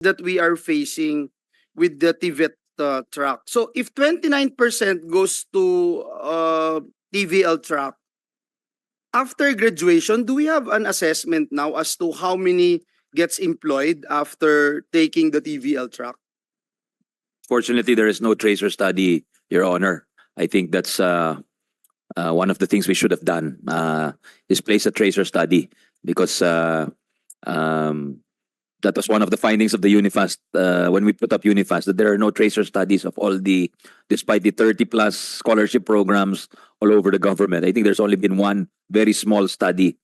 that we are facing with the TVET track. So if 29% goes to TVL track, after graduation, do we have an assessment now as to how many gets employed after taking the TVL track? Fortunately, there is no tracer study, Your Honor. I think that's one of the things we should have done, is place a tracer study, because that was one of the findings of the Unifast when we put up Unifast, that there are no tracer studies of all the, despite the 30 plus scholarship programs all over the government. I think there's only been one very small study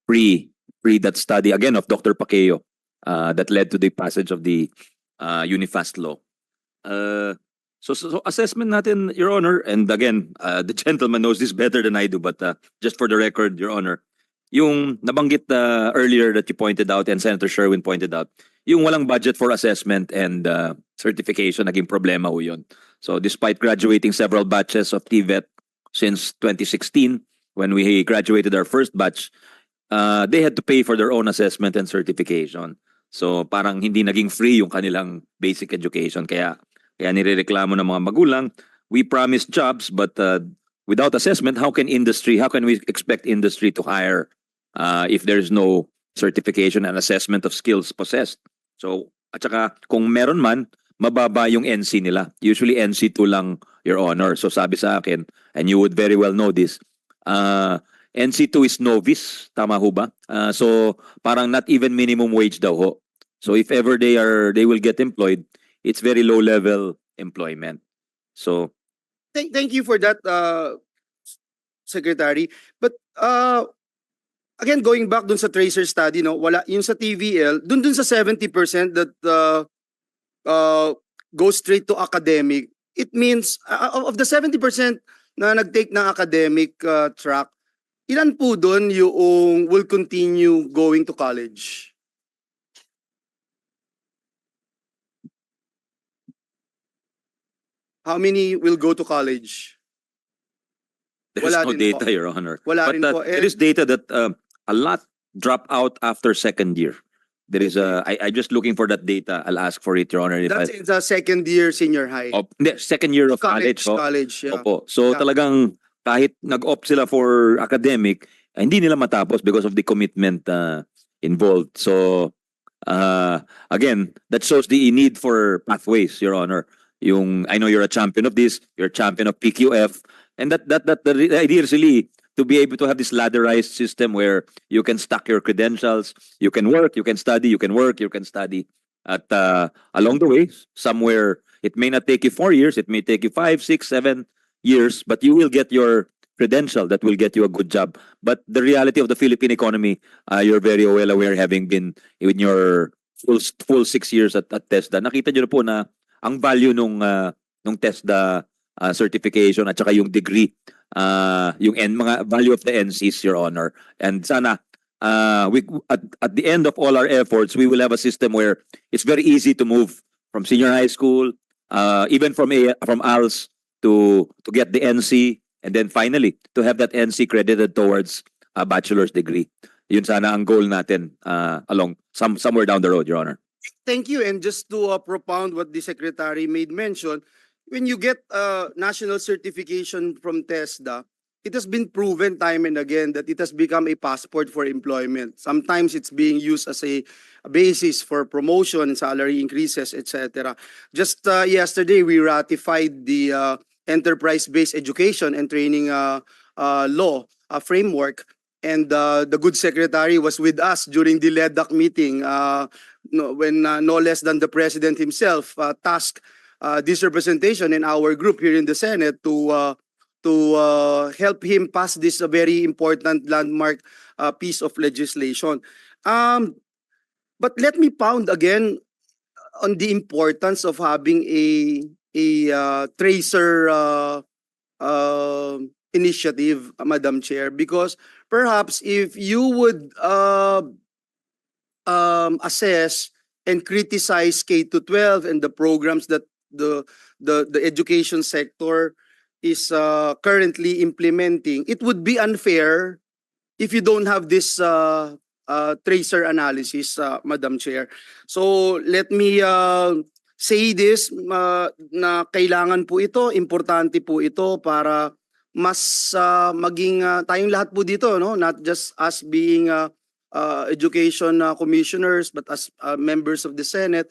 pre that study, again, of Dr. Paqueo, that led to the passage of the Unifast law. So assessment natin, Your Honor, and again, the gentleman knows this better than I do, but just for the record, Your Honor, yung nabanggit earlier that you pointed out and Senator Sherwin pointed out, yung walang budget for assessment and certification, naging problema ho yun. So despite graduating several batches of TVET since 2016, when we graduated our first batch, they had to pay for their own assessment and certification. So parang hindi naging free yung kanilang basic education. Kaya nirereklamo ng mga magulang, we promised jobs, but without assessment, how can we expect industry to hire if there's no certification and assessment of skills possessed? So, at saka kung meron man, mababa yung NC nila. Usually NC2 lang, Your Honor. So sabi sa akin, and you would very well know this, NC2 is novice, tama ho ba? So parang not even minimum wage daw ho. So if ever they will get employed, it's very low level employment. So Thank you for that, Secretary. But again, going back dun sa tracer study, no, wala yung sa TVL, dun sa 70% that goes straight to academic. It means of the 70% na nag-take ng academic track, ilan po dun yung will continue going to college? How many will go to college? there's Wala no rin data, po. Your Honor. Wala But rin po. there is data that a lot drop out after second year. There is I just looking for that data. I'll ask for it, Your Honor. If That's in the second year senior high. hindi, second year of college. College, yeah. Opo. So Yeah. talagang kahit nag-opt sila for academic, hindi nila matapos because of the commitment involved. So again, that shows the need for pathways, Your Honor. I know you're a champion of this, you're a champion of PQF, and the idea is really to be able to have this ladderized system where you can stack your credentials, you can work, you can study, you can work, you can study. At along the way, somewhere it may not take you 4 years, it may take you 5, 6, 7 years, but you will get your credential that will get you a good job. But the reality of the Philippine economy, you're very well aware, having been in your full 6 years at TESDA. Nakita nyo na po na ang value nung TESDA certification at saka yung degree, yung mga value of the NCs, Your Honor. And sana at the end of all our efforts, we will have a system where it's very easy to move from senior high school, even from ALS to get the NC, and then finally to have that NC credited towards a bachelor's degree. Yun sana ang goal natin along somewhere down the road, Your Honor. Thank you. And just to propound what the Secretary made mention, when you get national certification from TESDA, it has been proven time and again that it has become a passport for employment. Sometimes it's being used as a basis for promotion, salary increases, etc. Just yesterday, we ratified the enterprise-based education and training law framework. And the good secretary was with us during the LEDAC meeting when no less than the president himself tasked this representation in our group here in the Senate to help him pass this very important landmark piece of legislation. But let me pound again on the importance of having a tracer initiative, Madam Chair, because perhaps if you would assess and criticize K-12 and the programs that the education sector is currently implementing, it would be unfair if you don't have this tracer analysis, Madam Chair. So let me say this, na kailangan po ito, importante po ito para mas maging tayong lahat po dito, no? Not just us being education commissioners, but as members of the Senate.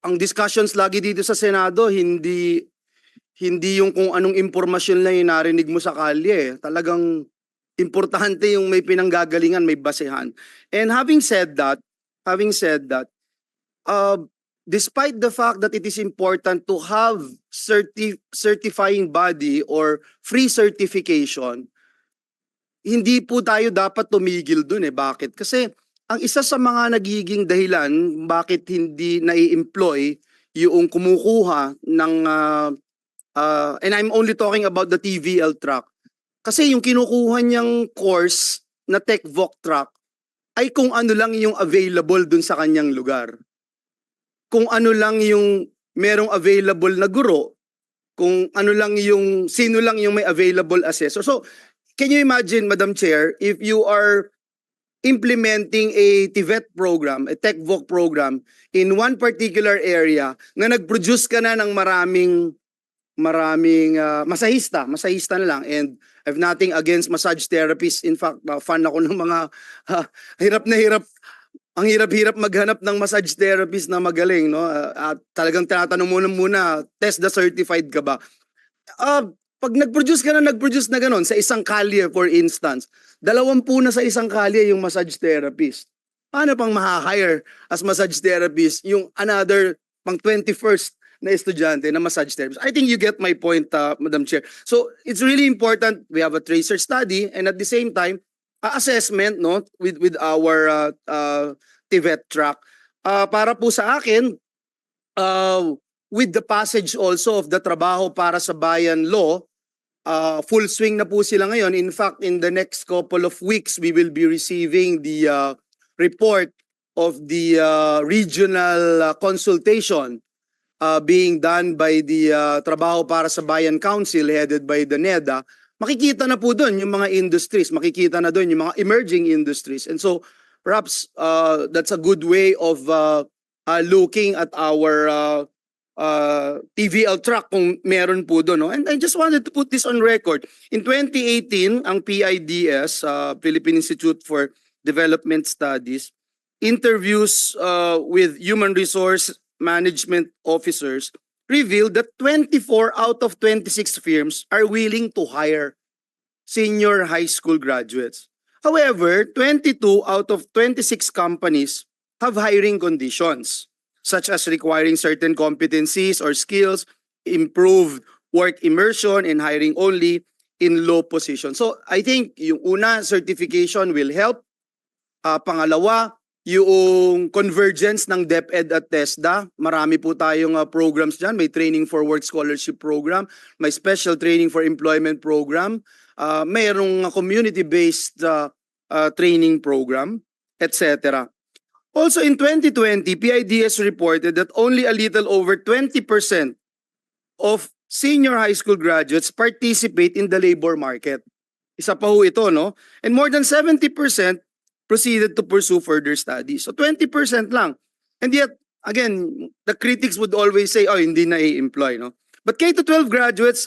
Ang discussions lagi dito sa Senado, hindi yung kung anong impormasyon lang yung narinig mo sa kalye. Talagang importante yung may pinanggagalingan, may basehan. And having said that, despite the fact that it is important to have certifying body or free certification, hindi po tayo dapat tumigil dun eh. Bakit? Kasi ang isa sa mga nagiging dahilan bakit hindi nai-employ yung kumukuha ng and I'm only talking about the TVL truck. Kasi yung kinukuha niyang course na TechVoc truck ay kung ano lang yung available dun sa kanyang lugar. Kung ano lang yung merong available na guro, kung ano lang yung sino lang yung may available assessor. So, can you imagine, Madam Chair, if you are implementing a TVET program, a TechVoc program in one particular area na nag-produce ka na ng maraming masahista na lang, and I have nothing against massage therapists. In fact, fan ako ng mga ang hirap-hirap maghanap ng massage therapist na magaling, no? At talagang tinatanong mo muna, test the certified ka ba? Pag nag-produce na ganon sa isang kalye, for instance, 20 na sa isang kalye yung massage therapist. Paano pang ma-hire as massage therapist yung another pang 21st na estudyante na massage therapist? I think you get my point, Madam Chair. So it's really important we have a tracer study, and at the same time, assessment, no, with our TVET track. Para po sa akin, with the passage also of the Trabaho para sa Bayan law, full swing na po sila ngayon. In fact, in the next couple of weeks, we will be receiving the report of the regional consultation being done by the Trabaho para sa Bayan Council headed by the NEDA. Makikita na po doon yung mga industries, makikita na doon yung mga emerging industries. And so perhaps that's a good way of looking at our TVL track kung meron po doon. No? And I just wanted to put this on record. In 2018, ang PIDS, Philippine Institute for Development Studies, interviews with human resource management officers revealed that 24 out of 26 firms are willing to hire senior high school graduates. However, 22 out of 26 companies have hiring conditions, such as requiring certain competencies or skills, improved work immersion, and hiring only in low positions. So I think yung una, certification will help. Pangalawa, yung convergence ng DepEd at TESDA. Marami po tayong programs dyan. May training for work scholarship program, may special training for employment program, mayroong community-based training program, etc. Also in 2020, PIDS reported that only a little over 20% of senior high school graduates participate in the labor market. Isa pa ho ito, no? And more than 70% proceeded to pursue further studies. So 20% lang. And yet, again, the critics would always say, oh, hindi na i-employ, no? But K-12 graduates,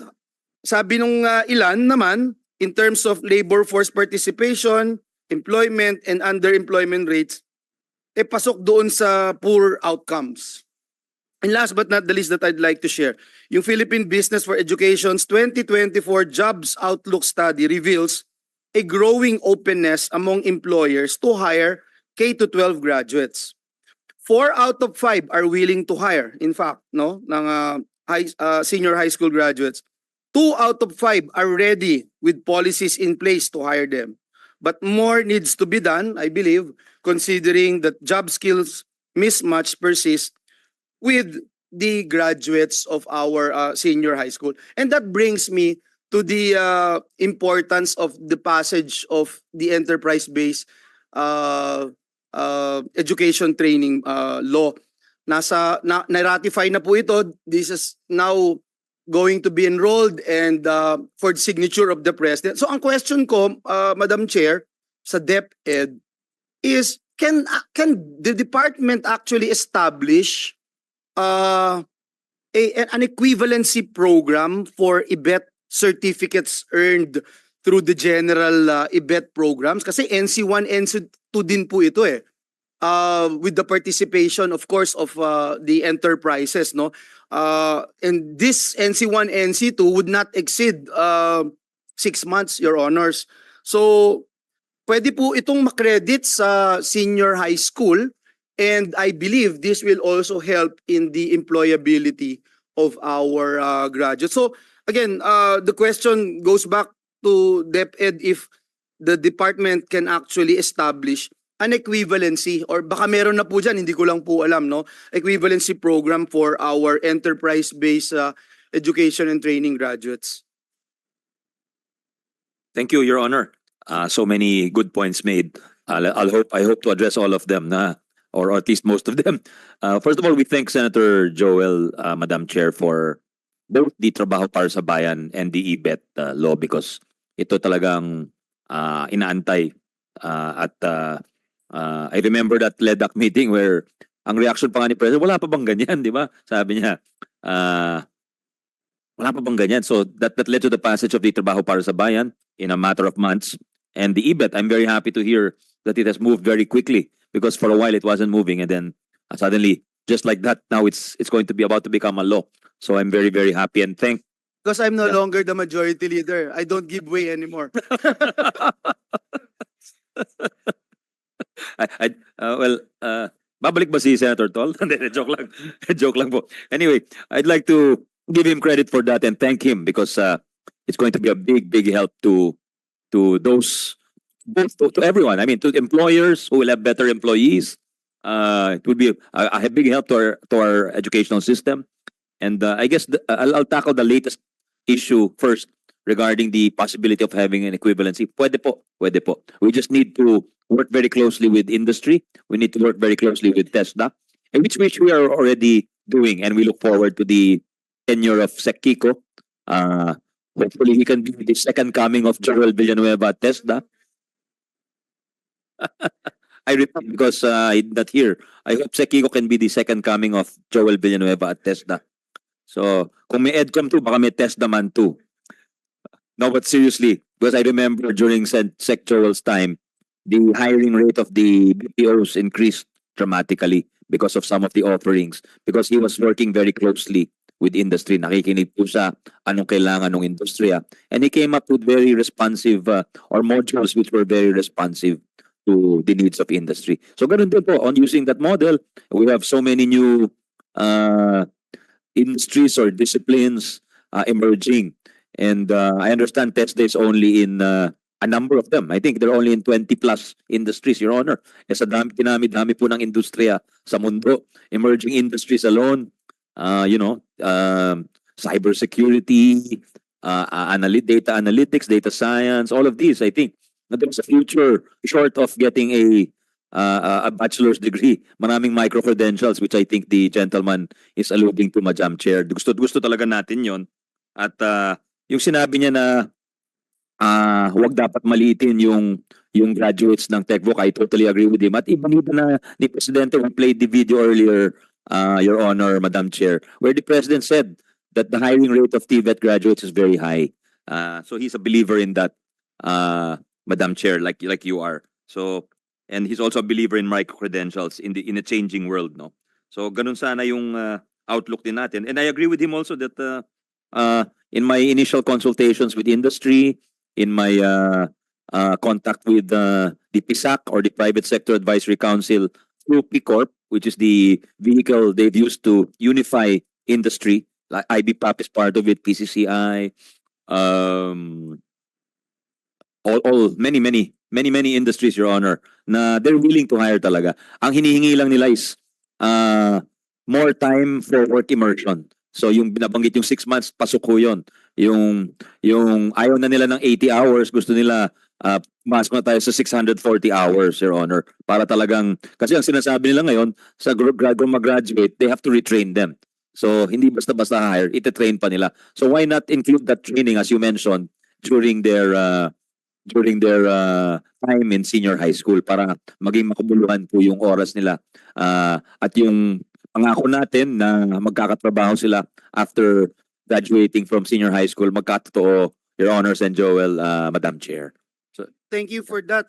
sabi nung ilan naman, in terms of labor force participation, employment, and underemployment rates, pasok doon sa poor outcomes. And last but not the least that I'd like to share, yung Philippine Business for Education's 2024 Jobs Outlook Study reveals a growing openness among employers to hire K-12 graduates. 4 out of 5 are willing to hire, in fact, no, ng senior high school graduates. 2 out of 5 are ready with policies in place to hire them. But more needs to be done, I believe, considering that job skills mismatch persists with the graduates of our senior high school. And that brings me to the importance of the passage of the enterprise-based education training law. Na-ratify na po ito. This is now going to be enrolled and for the signature of the President. So ang question ko, Madam Chair, sa DepEd is can the department actually establish an equivalency program for IBET certificates earned through the general IBET programs? Kasi NC1, NC2 din po ito eh. With the participation, of course, of the enterprises, no? And this NC1, NC2 would not exceed 6 months, Your Honors. So, pwede po itong makredit sa senior high school, and I believe this will also help in the employability of our graduates. So, again, the question goes back to DepEd if the department can actually establish an equivalency, or baka meron na po dyan, hindi ko lang po alam, no? Equivalency program for our enterprise-based education and training graduates. Thank you, Your Honor. So many good points made. I hope to address all of them, or at least most of them. First of all, we thank Senator Joel, Madam Chair, for both the Trabaho para sa Bayan and the IBET law, because ito talagang inaantay. I remember that LEDAC meeting where ang reaction pa nga ni President, wala pa bang ganyan, di ba? Sabi niya, wala pa bang ganyan? So that led to the passage of the Trabaho para sa Bayan in a matter of months. And the IBET, I'm very happy to hear that it has moved very quickly, because for a while it wasn't moving, and then suddenly, just like that, now it's going to be about to become a law. So I'm very, very happy and thank. Because I'm no Yeah. longer the majority leader. I don't give way anymore. Babalik ba si Senator Tol? Hindi, joke lang. Joke lang po. Anyway, I'd like to give him credit for that and thank him, because it's going to be a big, big help to those, to everyone. I mean, to employers who will have better employees. It would be a big help to our educational system. And I guess I'll tackle the latest issue first regarding the possibility of having an equivalency. Pwede po, pwede po. We just need to work very closely with industry. We need to work very closely with TESDA, and which we are already doing, and we look forward to the tenure of Sec Kiko. Hopefully he can be the second coming of Joel Villanueva at TESDA. I repeat, because he's not here. I hope Sec Kiko can be the second coming of Joel Villanueva at TESDA. So, kung may EDCOM too, baka may TESDA man too. No, but seriously, because I remember during Sec Joel's time, the hiring rate of the BPOs increased dramatically because of some of the offerings, because he was working very closely with industry. Nakikinig po siya anong kailangan ng industriya. And he came up with very responsive or modules which were very responsive to the needs of industry. So ganun din po, on using that model, we have so many new industries or disciplines emerging. And I understand TESDA is only in a number of them. I think they're only in 20 plus industries, Your Honor. Sa dami po ng industriya sa mundo. Emerging industries alone, cybersecurity, data analytics, data science, all of these, I think. There's a future short of getting a bachelor's degree. Maraming micro-credentials, which I think the gentleman is alluding to, Madam Chair. Gusto talaga natin yon. At yung sinabi niya na wag dapat maliitin yung graduates ng TechVoc, I totally agree with him. At ibanita na ni Presidente, we played the video earlier, Your Honor, Madam Chair, where the President said that the hiring rate of TVET graduates is very high. So he's a believer in that, Madam Chair, like you are. So, and he's also a believer in micro-credentials in a changing world, no? So ganun sana yung outlook din natin. And I agree with him also that in my initial consultations with industry, in my contact with the PSAC, or the Private Sector Advisory Council, through PCORP, which is the vehicle they've used to unify industry, like IBPAP is part of it, PCCI, many industries, Your Honor, na they're willing to hire talaga. Ang hinihingi lang nila is more time for work immersion. So yung binabanggit yung 6 months, pasok ko yun. Yung ayaw na nila ng 80 hours, gusto nila masok na tayo sa 640 hours, Your Honor. Para talagang, kasi ang sinasabi nila ngayon, sa mag-graduate, they have to retrain them. So hindi basta-basta hire, ite-train pa nila. So why not include that training, as you mentioned, during their during their time in senior high school para maging makabuluhan po yung oras nila. At yung pangako natin na magkakatrabaho sila after graduating from senior high school, magkatotoo, Your Honors and Joel, Madam Chair. Thank you for that,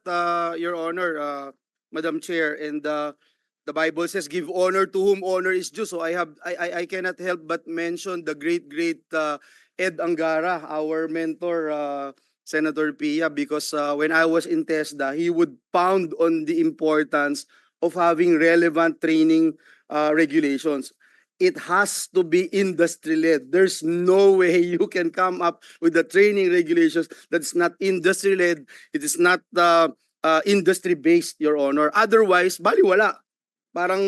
Your Honor, Madam Chair. And the Bible says, "Give honor to whom honor is due." So I cannot help but mention the great Ed Angara, our mentor, Senator Pia, because when I was in TESDA, he would pound on the importance of having relevant training regulations. It has to be industry-led. There's no way you can come up with the training regulations that's not industry-led. It is not industry-based, Your Honor. Otherwise, baliwala. Parang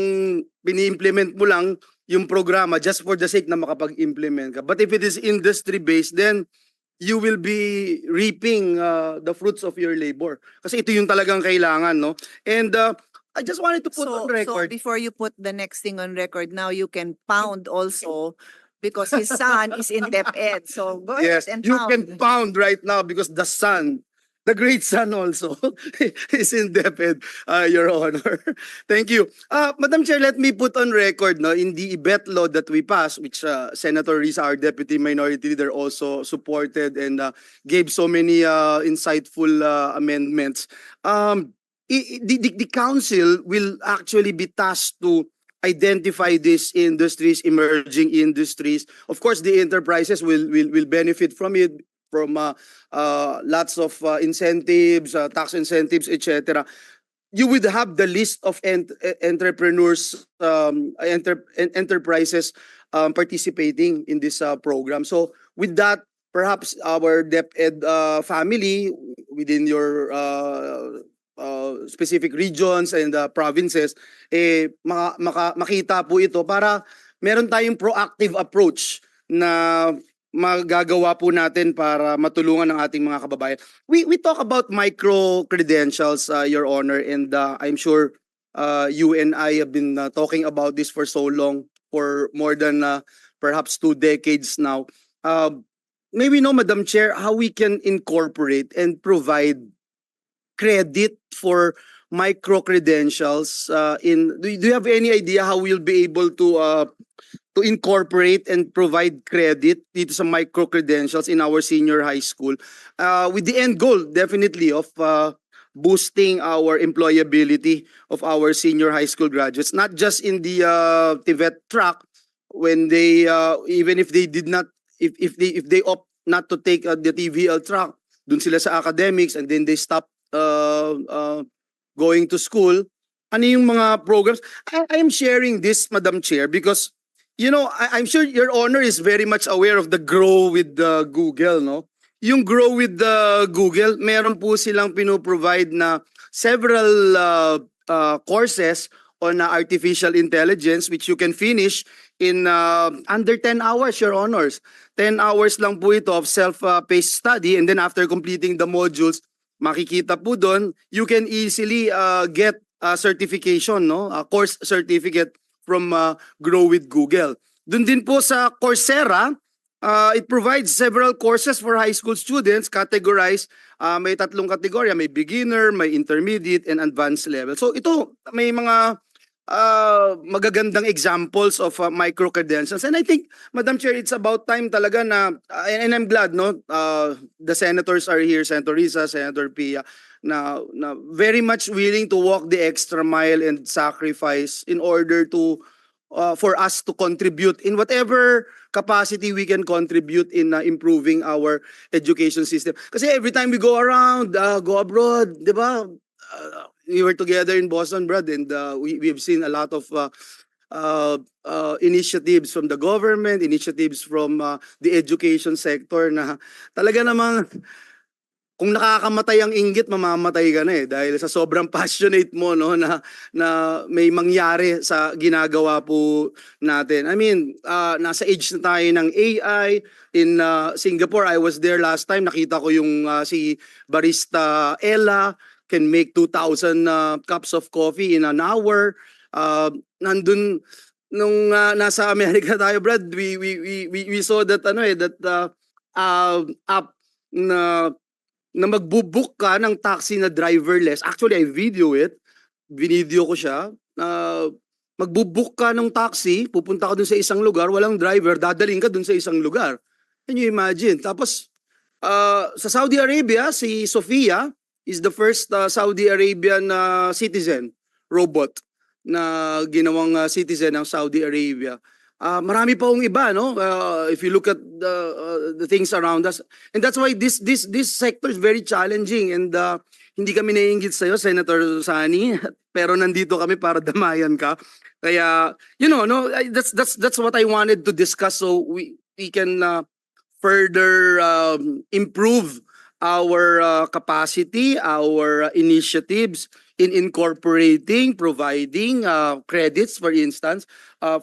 pini-implement mo lang yung programa just for the sake na makapag-implement ka. But if it is industry-based, then you will be reaping the fruits of your labor. Kasi ito yung talagang kailangan, no? And I just wanted to put on So record. before you put the next thing on record, now you can pound also because his son is in DepEd. So go Yes, ahead and you pound. can pound right now because the son, the great son also, is in DepEd, Your Honor. Thank you. Madam Chair, let me put on record, no, in the IBET law that we passed, which Senator Risa, our Deputy Minority Leader, also supported and gave so many insightful amendments. The council will actually be tasked to identify these industries, emerging industries. Of course, the enterprises will benefit from it, from lots of incentives, tax incentives, etc. You would have the list of entrepreneurs, enterprises participating in this program. So with that, perhaps our DepEd family within your specific regions and provinces, makita po ito para meron tayong proactive approach na magagawa po natin para matulungan ng ating mga kababayan. We talk about micro credentials, Your Honor, and I'm sure you and I have been talking about this for so long, for more than perhaps 2 decades now. Maybe no, Madam Chair, how we can incorporate and provide credit for micro credentials do you have any idea how we'll be able to incorporate and provide credit dito sa micro credentials in our senior high school with the end goal definitely of boosting our employability of our senior high school graduates, not just in the TVET track when they even if they did not if they opt not to take the TVL track, dun sila sa academics and then they stop going to school. Ano yung mga programs? I am sharing this, Madam Chair, because you know, I'm sure Your Honor is very much aware of the Grow with the Google, no? Yung Grow with the Google, meron po silang pinoprovide na several courses on artificial intelligence which you can finish in under 10 hours, Your Honors. 10 hours lang po ito of self-paced study, and then after completing the modules, makikita po doon, you can easily get a certification, no? A course certificate from Grow with Google. Doon din po sa Coursera, it provides several courses for high school students categorized. May 3 kategorya, may beginner, may intermediate, and advanced level. So ito, may mga magagandang examples of micro credentials, and I think, Madam Chair, it's about time talaga na and I'm glad, no, the senators are here, Senator Risa, Senator Pia, na very much willing to walk the extra mile and sacrifice in order to for us to contribute in whatever capacity we can contribute in improving our education system. Kasi every time we go around, go abroad, di ba? We were together in Boston, Brad, and we've seen a lot of initiatives from the government, initiatives from the education sector na talaga namang kung nakakamatay ang inggit, mamamatay ka na dahil sa sobrang passionate mo, no, na may mangyari sa ginagawa po natin. I mean, nasa age na tayo ng AI. In Singapore, I was there last time, nakita ko yung si barista Ella can make 2,000 cups of coffee in an hour. Nandun nung nasa Amerika tayo, Brad, we saw that app na na magbubook ka ng taxi na driverless. Actually, I video it. Binideo ko siya. Magbubook ka ng taxi, pupunta ka dun sa isang lugar, walang driver, dadaling ka dun sa isang lugar. Can you imagine? Tapos, sa Saudi Arabia, si Sofia is the first Saudi Arabian citizen robot na ginawang citizen ng Saudi Arabia. Marami pa hong iba, no? If you look at the things around us, and that's why this sector is very challenging, and hindi kami naiinggit sa'yo, Senator Sani, pero nandito kami para damayan ka. Kaya, no, that's what I wanted to discuss, so we can further improve our capacity, our initiatives in incorporating, providing credits, for instance,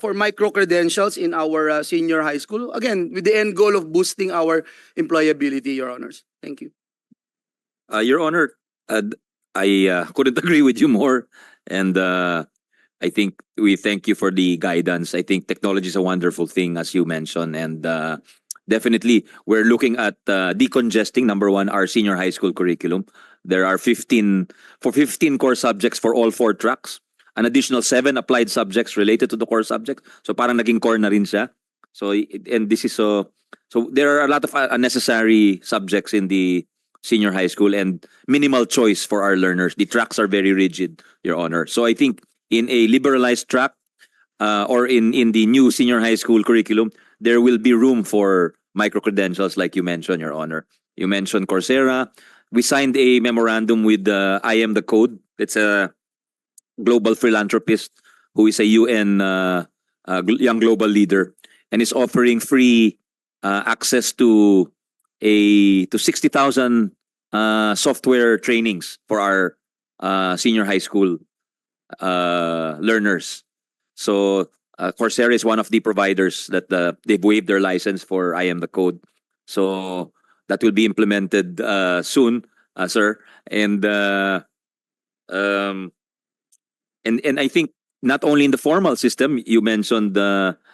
for micro-credentials in our senior high school. Again, with the end goal of boosting our employability, Your Honors. Thank you. Your Honor, I couldn't agree with you more. And I think we thank you for the guidance. I think technology is a wonderful thing, as you mentioned. And definitely, we're looking at decongesting, number one, our senior high school curriculum. There are 15 core subjects for all 4 tracks. An additional 7 applied subjects related to the core subject. So parang naging core na rin siya. So, and this is so there are a lot of unnecessary subjects in the senior high school and minimal choice for our learners. The tracks are very rigid, Your Honor. So I think in a liberalized track or in the new senior high school curriculum, there will be room for micro-credentials like you mentioned, Your Honor. You mentioned Coursera. We signed a memorandum with I Am the Code. It's a global philanthropist who is a UN young global leader and is offering free access to 60,000 software trainings for our senior high school learners. So Coursera is one of the providers that they've waived their license for I Am the Code. So that will be implemented soon, sir. And I think not only in the formal system, you mentioned how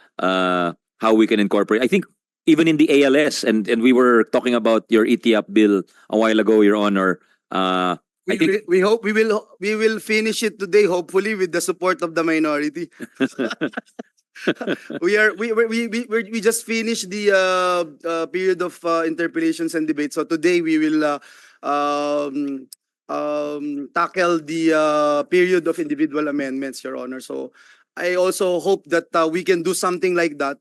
we can incorporate. I think even in the ALS, and we were talking about your ETIAP bill a while ago, Your Honor. We hope we will finish it today, hopefully with the support of the minority. We just finished the period of interpellations and debates. So today we will tackle the period of individual amendments, Your Honor. So I also hope that we can do something like that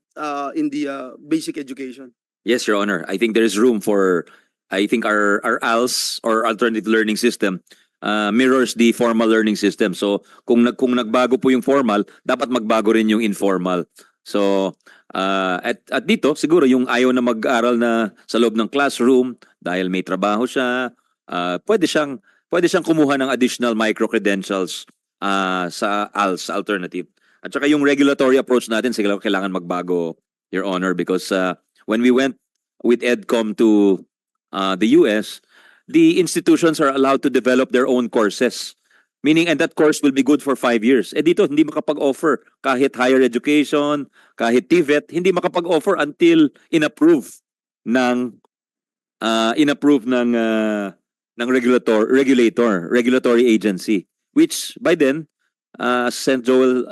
in the basic education. Yes, Your Honor. I think there is room for. I think our ALS or alternative learning system mirrors the formal learning system. So kung nagbago po yung formal, dapat magbago rin yung informal. So at dito siguro yung ayaw na mag-aral na sa loob ng classroom dahil may trabaho siya, pwede siyang kumuha ng additional micro credentials sa ALS alternative. At saka yung regulatory approach natin kailangan magbago, Your Honor, because when we went with EDCOM to the US, the institutions are allowed to develop their own courses. Meaning, and that course will be good for 5 years. Dito, hindi makapag-offer kahit higher education, kahit TVET, hindi makapag-offer until inapprove ng regulatory agency. Which, by then, St. Joel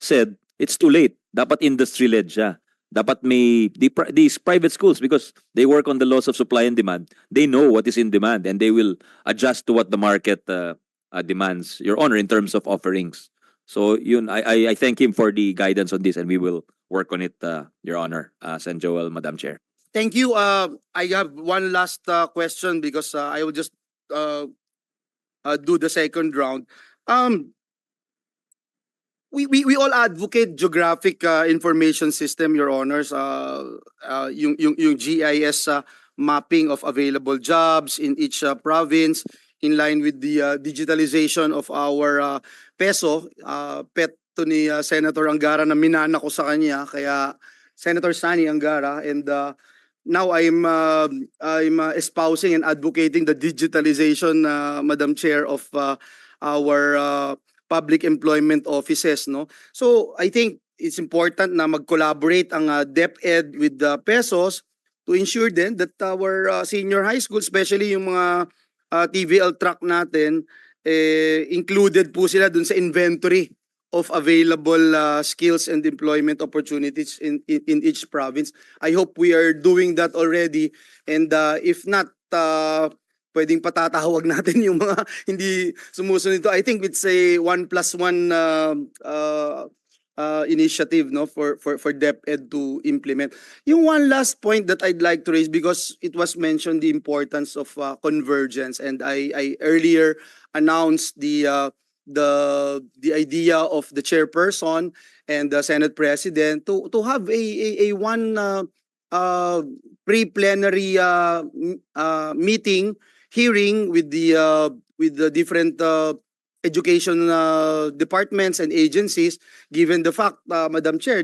said, it's too late. Dapat industry-led siya. Dapat may these private schools, because they work on the laws of supply and demand, they know what is in demand and they will adjust to what the market demands, Your Honor, in terms of offerings. So yun, I thank him for the guidance on this and we will work on it, Your Honor, St. Joel, Madam Chair. Thank you. I have one last question because I will just do the second round. We all advocate geographic information system, Your Honors. Yung GIS mapping of available jobs in each province in line with the digitalization of our peso. Pet to ni Senator Angara na minana ko sa kanya, kaya Senator Sani Angara, and now I'm espousing and advocating the digitalization, Madam Chair, of our public employment offices, no? So I think it's important na mag-collaborate ang DepEd with the PESOS to ensure then that our senior high school, especially yung mga TVL track natin, included po sila dun sa inventory of available skills and employment opportunities in each province. I hope we are doing that already, and if not, pwedeng patatawag natin yung mga hindi sumusunod ito. I think it's a 1+1 initiative, no, for DepEd to implement. Yung one last point that I'd like to raise, because it was mentioned the importance of convergence, and I earlier announced the idea of the chairperson and the Senate President to have a one pre-plenary meeting hearing with the different education departments and agencies, given the fact, Madam Chair,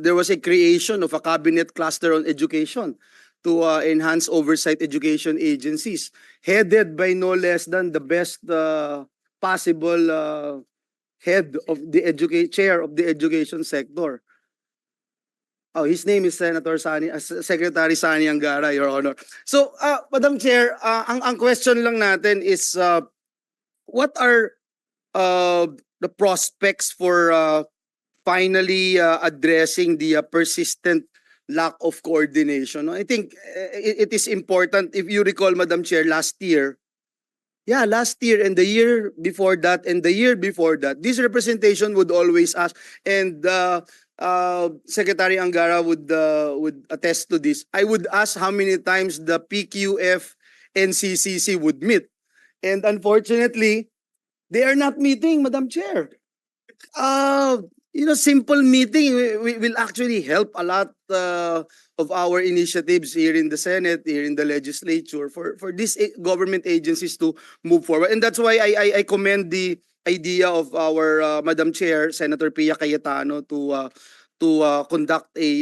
there was a creation of a cabinet cluster on education to enhance oversight education agencies, headed by no less than the best possible head of the chair of the education sector. Oh, his name is Secretary Sani Angara, Your Honor. So, Madam Chair, ang question lang natin is, what are the prospects for finally addressing the persistent lack of coordination? I think it is important. If you recall, Madam Chair, last year and the year before that and the year before that, this representation would always ask, and Secretary Angara would attest to this. I would ask how many times the PQF NCCC would meet, and unfortunately, they are not meeting, Madam Chair. Simple meeting will actually help a lot of our initiatives here in the Senate, here in the legislature, for these government agencies to move forward. And that's why I commend the idea of our Madam Chair, Senator Pia Cayetano, to conduct a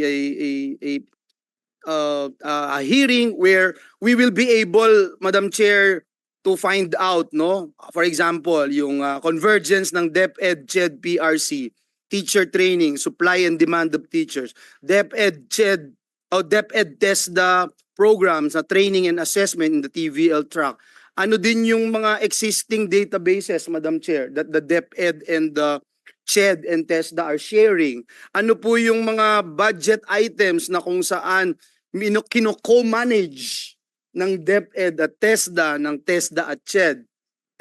hearing where we will be able, Madam Chair, to find out, no, for example, yung convergence ng DepEd, CHED, PRC, teacher training, supply and demand of teachers, DepEd, CHED, DepEd TESDA programs na training and assessment in the TVL track. Ano din yung mga existing databases, Madam Chair, that the DepEd and the CHED and TESDA are sharing? Ano po yung mga budget items na kung saan kino-co-manage ng DepEd at TESDA, ng TESDA at CHED,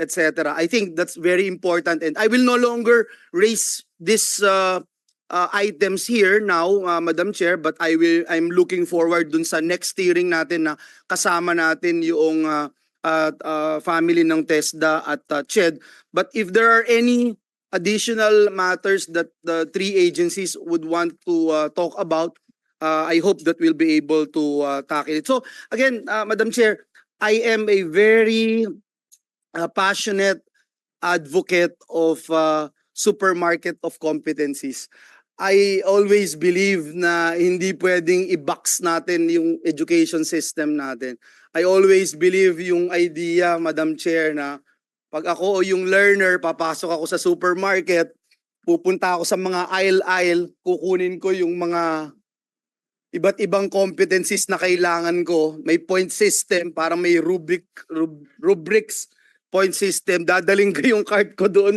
etc. I think that's very important, and I will no longer raise these items here now, Madam Chair, but I'm looking forward dun sa next hearing natin na kasama natin yung family ng TESDA at CHED. But if there are any additional matters that the three agencies would want to talk about, I hope that we'll be able to tackle it. So again, Madam Chair, I am a very passionate advocate of supermarket of competencies. I always believe na hindi pwedeng i-box natin yung education system natin. I always believe yung idea, Madam Chair, na pag ako o yung learner, papasok ako sa supermarket, pupunta ako sa mga aisle-aisle, kukunin ko yung mga iba't ibang competencies na kailangan ko. May point system, para may rubrics point system. Dadaling ko yung card ko doon